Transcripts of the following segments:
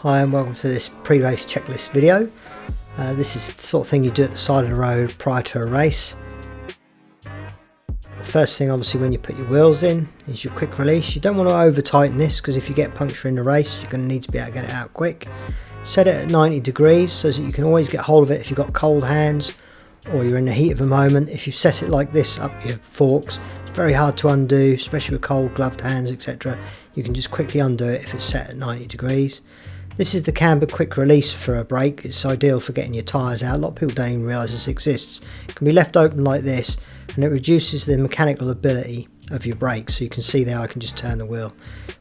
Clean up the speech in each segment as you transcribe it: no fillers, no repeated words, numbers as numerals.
Hi and welcome to this pre-race checklist video. This is the sort of thing you do at the side of the road prior to a race. The first thing obviously when you put your wheels in is your quick release. You don't want to over tighten this because if you get puncture in the race you're going to need to be able to get it out quick. Set it at 90 degrees so that you can always get hold of it if you've got cold hands or you're in the heat of a moment. If you set it like this up your forks, it's very hard to undo, especially with cold gloved hands, etc. You can just quickly undo it if it's set at 90 degrees. This is the camber quick release for a brake. It's ideal for getting your tyres out. A lot of people don't even realise this exists. It can be left open like this and it reduces the mechanical ability of your brake. So you can see there I can just turn the wheel.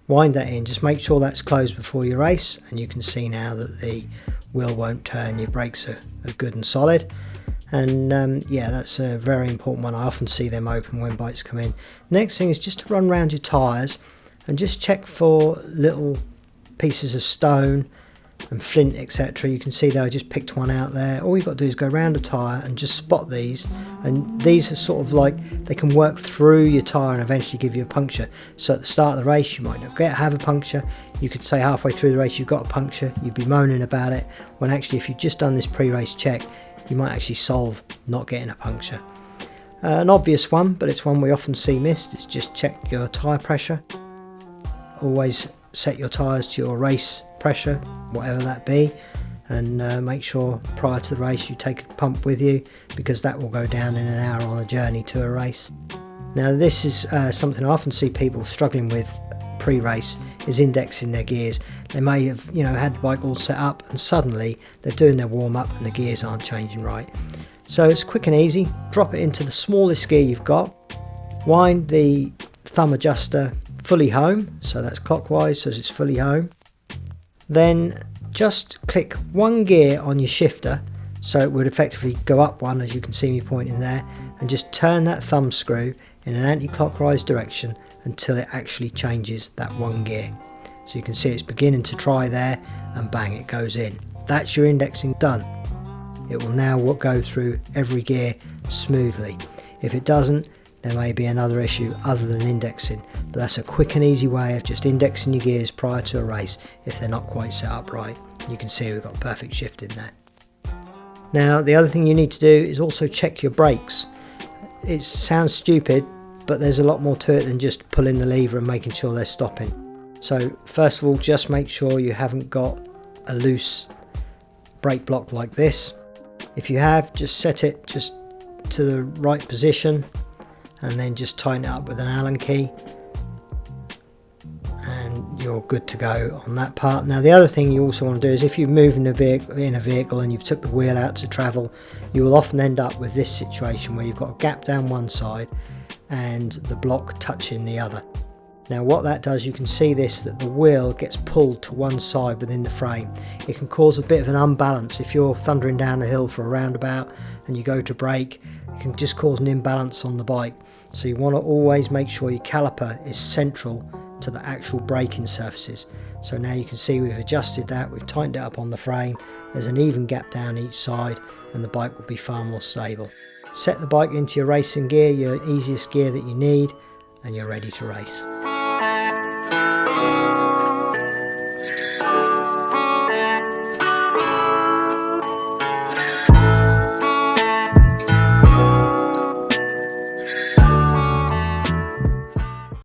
Wind that in, just make sure that's closed before you race and you can see now that the wheel won't turn. Your brakes are good and solid. And yeah, that's a very important one. I often see them open when bikes come in. Next thing is just to run around your tyres and just check for little pieces of stone and flint, etc. You can see there I just picked one out there. All you've got to do is go around a tyre and just spot these, and these are sort of like they can work through your tyre and eventually give you a puncture. So at the start of the race you might not have a puncture. You could say halfway through the race you've got a puncture, you'd be moaning about it, when actually if you've just done this pre-race check you might actually solve not getting a puncture. An obvious one, but it's one we often see missed, is just check your tyre pressure. Always set your tyres to your race pressure, whatever that be, and make sure prior to the race you take a pump with you because that will go down in an hour on a journey to a race. Now this is something I often see people struggling with pre-race, is indexing their gears. They may have had the bike all set up and suddenly they're doing their warm-up and the gears aren't changing right. So it's quick and easy. Drop it into the smallest gear you've got, wind the thumb adjuster fully home, so that's clockwise, so it's fully home. Then just click one gear on your shifter, so it would effectively go up one, as you can see me pointing there, and just turn that thumb screw in an anti-clockwise direction until it actually changes that one gear. So you can see it's beginning to try there, and bang, it goes in. That's your indexing done. It will now go through every gear smoothly. If it doesn't, there may be another issue other than indexing, but that's a quick and easy way of just indexing your gears prior to a race if they're not quite set up right. You can see we've got perfect shift in there. Now the other thing you need to do is also check your brakes. It sounds stupid, but there's a lot more to it than just pulling the lever and making sure they're stopping. So first of all, just make sure you haven't got a loose brake block like this. If you have, just set it just to the right position and then just tighten it up with an Allen key and you're good to go on that part. Now the other thing you also want to do is if you're moving a vehicle and you've took the wheel out to travel, you will often end up with this situation where you've got a gap down one side and the block touching the other. Now what that does, you can see this, that the wheel gets pulled to one side within the frame. It can cause a bit of an unbalance. If you're thundering down a hill for a roundabout and you go to brake, it can just cause an imbalance on the bike. So you want to always make sure your caliper is central to the actual braking surfaces. So now you can see we've adjusted that, we've tightened it up on the frame, there's an even gap down each side and the bike will be far more stable. Set the bike into your racing gear, your easiest gear that you need, and you're ready to race.